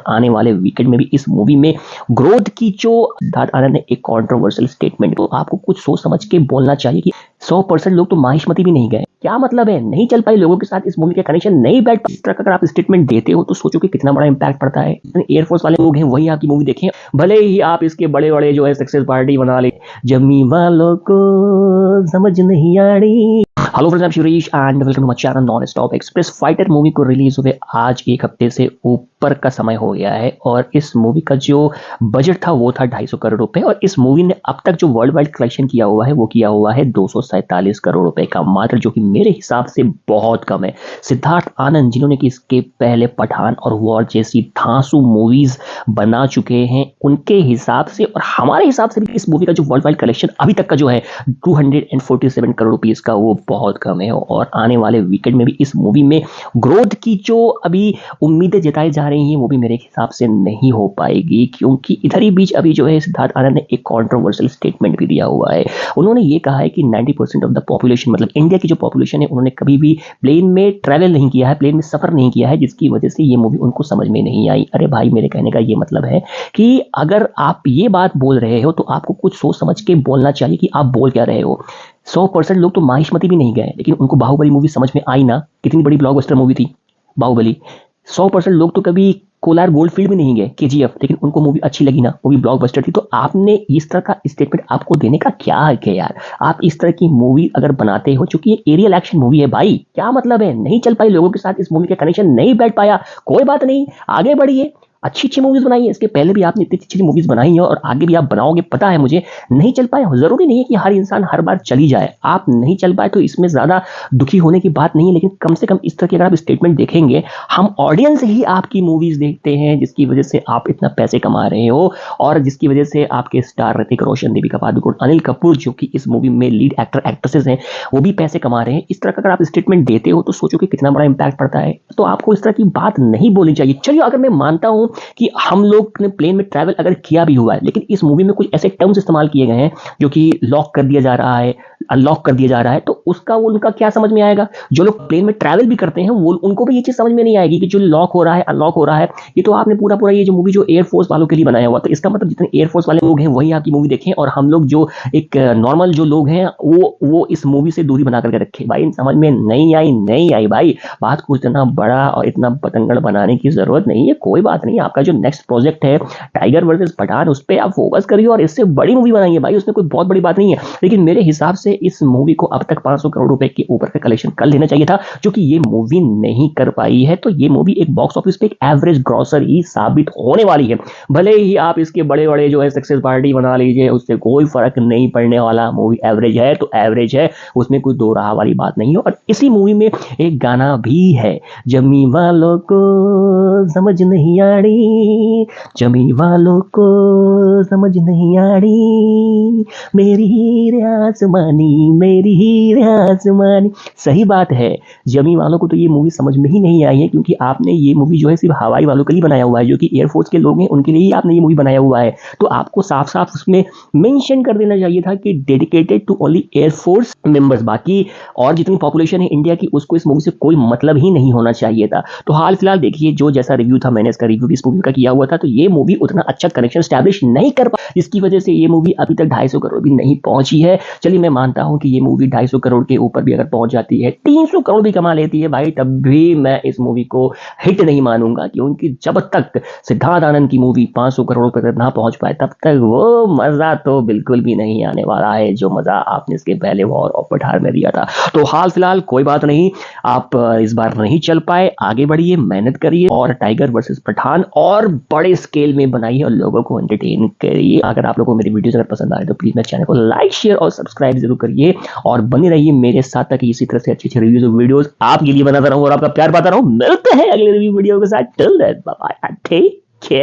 आने वाले वीकेंड में भी इस मूवी में ग्रोथ की जो सिद्धार्थ आनंद ने एक कंट्रोवर्शियल स्टेटमेंट, तो आपको कुछ सोच समझ के बोलना चाहिए कि 100% लोग तो माहिष्मती भी नहीं गए। क्या मतलब है, नहीं चल पाई लोगों के साथ इस मूवी का कनेक्शन नहीं बैठ पाई। इस तरह का अगर आप स्टेटमेंट देते हो तो सोचो कि कितना बड़ा इंपैक्ट पड़ता है। एयरफोर्स वाले लोग हैं वही आपकी मूवी देखें, भले ही आप इसके बड़े बड़े जो है सक्सेस पार्टी बना ले, जमी वालों को समझ नहीं आ रही। Hello friends, I am Shivrish and welcome to my channel non stop express. Fighter movie को रिलीज हुए आज एक हफ्ते से ऊपर का समय हो गया है और इस मूवी का जो बजट था वो था 250 करोड़ रुपए और इस मूवी ने अब तक जो वर्ल्ड वाइड कलेक्शन किया हुआ है वो किया हुआ है 247 करोड़ रुपए का मात्र, जो कि मेरे हिसाब से बहुत कम है। सिद्धार्थ आनंद जिन्होंने कि इसके पहले पठान और वॉर जैसी धांसू मूवीज बना चुके हैं, उनके हिसाब से और हमारे हिसाब से भी इस मूवी का जो वर्ल्ड वाइड कलेक्शन अभी तक का जो है 247 करोड़ रुपीस का वो बहुत कम है। और आने वाले वीकेंड में भी इस मूवी में ग्रोथ की जो अभी उम्मीदें जताई जा रही हैं वो भी मेरे हिसाब से नहीं हो पाएगी, क्योंकि इधर ही बीच अभी जो है सिद्धार्थ आनंद ने एक कंट्रोवर्शियल स्टेटमेंट भी दिया हुआ है। उन्होंने ये कहा है कि 90% ऑफ द पॉपुलेशन, मतलब इंडिया की जो पॉपुलेशन है, उन्होंने कभी भी प्लेन में ट्रैवल नहीं किया है, प्लेन में सफर नहीं किया है, जिसकी वजह से ये मूवी उनको समझ में नहीं आई। अरे भाई, मेरे कहने का ये मतलब है कि अगर आप ये बात बोल रहे हो तो आपको कुछ सोच समझ के बोलना चाहिए कि आप बोल क्या रहे हो। 100% लोग तो माहिष्मती भी नहीं गए, लेकिन उनको बाहुबली मूवी समझ में आई ना, कितनी बड़ी ब्लॉकबस्टर मूवी थी बाहुबली। 100% लोग तो कभी कोलार गोल्ड फील्ड में नहीं गए, केजीएफ, लेकिन उनको मूवी अच्छी लगी ना, मूवी ब्लॉकबस्टर थी। तो आपने इस तरह का स्टेटमेंट आपको देने का क्या है यार। आप इस तरह की मूवी अगर बनाते हो, चूंकि ये एरियल एक्शन मूवी है भाई, क्या मतलब है, नहीं चल पाई लोगों के साथ इस मूवी का कनेक्शन नहीं बैठ पाया, कोई बात नहीं, आगे बढ़िए, अच्छी अच्छी मूवीज बनाई है। इसके पहले भी आपने इतनी अच्छी मूवीज बनाई है और आगे भी आप बनाओगे, पता है मुझे। नहीं चल पाए, जरूरी नहीं है कि हर इंसान हर बार चली जाए। आप नहीं चल पाए तो इसमें ज्यादा दुखी होने की बात नहीं है, लेकिन कम से कम इस तरह के अगर आप स्टेटमेंट देखेंगे, हम ऑडियंस ही आपकी मूवीज देखते हैं जिसकी वजह से आप इतना पैसे कमा रहे हो और जिसकी वजह से आपके स्टार ऋतिक रोशन, दीपिका पादुकोण, अनिल कपूर जो कि इस मूवी में लीड एक्टर एक्ट्रेसेस हैं, वो भी पैसे कमा रहे हैं। इस तरह का अगर आप स्टेटमेंट देते हो तो सोचो कि कितना बड़ा इंपैक्ट पड़ता है। तो आपको इस तरह की बात नहीं बोलनी चाहिए। चलिए, अगर मैं मानता हूं कि हम लोग ने प्लेन में ट्रैवल अगर किया भी हुआ है, लेकिन इस मूवी में कुछ ऐसे टर्म्स इस्तेमाल किए गए हैं जो कि लॉक कर दिया जा रहा है, अनलॉक कर दिया जा रहा है, तो उसका वो उनका क्या समझ में आएगा। जो लोग प्लेन में ट्रैवल भी करते हैं वो उनको भी ये चीज समझ में नहीं आएगी कि जो लॉक हो रहा है, अनलॉक हो रहा है। ये तो आपने पूरा पूरा ये जो मूवी जो एयरफोर्स वालों के लिए बनाया हुआ, तो इसका मतलब जितने एयरफोर्स वाले लोग हैं वही आपकी मूवी देखें और हम लोग जो एक नॉर्मल जो लोग हैं वो इस मूवी से दूरी बना करके रखे। भाई समझ में नहीं आई भाई, बात को इतना बड़ा और इतना पतंगड़ बनाने की जरूरत नहीं है। कोई बात नहीं, आपका जो नेक्स्ट प्रोजेक्ट है टाइगर वर्सेस पठान, उस पर आप फोकस करिए और इससे बड़ी मूवी बनाइए भाई, उसमें कोई बहुत बड़ी बात नहीं है। लेकिन मेरे हिसाब से इस मूवी को अब तक 500 करोड़ रुपए के ऊपर का कलेक्शन कर लेना चाहिए था, जो कि ये मूवी नहीं कर पाई है। तो ये मूवी एक बॉक्स ऑफिस पे एक एवरेज ग्रॉसर ही साबित होने वाली है। भले ही आप इसके बड़े बड़े जो है सक्सेस पार्टी बना लीजिए, उससे कोई फर्क नहीं पड़ने वाला। मूवी एवरेज है तो एवरेज है, उसमें कोई दो राह वाली बात नहीं है। और इसी मूवी में एक गाना भी है, जमी वालों को समझ नहीं आ रही, जमी वालों को समझ नहीं आ रही, मेरी हीरे आसमानी, मेरी हीरे आसमानी। सही बात है, जमी वालों को तो ये मूवी समझ में ही नहीं आई है, क्योंकि आपने ये मूवी जो है सिर्फ हवाई वालों के लिए बनाया हुआ है, जो कि एयरफोर्स के लोग हैं उनके लिए ही आपने ये मूवी बनाया हुआ है। तो आपको साफ साफ उसमें मेंशन कर देना चाहिए था कि dedicated to only air force members, बाकी और जितनी पॉपुलेशन है इंडिया की उसको इस मूवी से कोई मतलब ही नहीं होना चाहिए था। तो हाल फिलहाल देखिए, जो जैसा रिव्यू था, मैंने इसका रिव्यू भी इस मूवी का किया हुआ था, तो ये मूवी उतना अच्छा कनेक्शन स्टैब्लिश नहीं कर पा, जिसकी वजह से ये मूवी अभी तक 250 करोड़ भी नहीं पहुंची है। चलिए, मैं मानता हूं कि ये मूवी 250 करोड़ के ऊपर भी अगर पहुंच जाती है, 300 करोड़ भी कमा लेती है भाई, तब भी मैं इस मूवी को हिट नहीं मानूंगा, क्योंकि जब तक सिद्धार्थ आनंद की मूवी 500 करोड़ पर ना पहुंच पाए तब तक वो मजा तो बिल्कुल भी नहीं आने वाला है जो मजा आपने इसके पहले वॉर और पठान में दिया था। तो हाल फिलहाल कोई बात नहीं, आप इस बार नहीं चल पाए, आगे बढ़िए, मेहनत करिए और टाइगर वर्सेस पठान और बड़े स्केल में बनाइए और लोगों को एंटरटेन करिए। अगर आप लोगों को मेरी वीडियोस अगर पसंद आए तो प्लीज मेरे चैनल को लाइक, शेयर और सब्सक्राइब जरूर करिए और बने रहिए मेरे साथ, ताकि इसी तरह से अच्छी अच्छी रिव्यूज और वीडियोस आपके लिए बनाता रहूं और आपका प्यार पाता रहूं। मिलते हैं अगले रिव्यू वीडियो के साथ। Till then bye bye.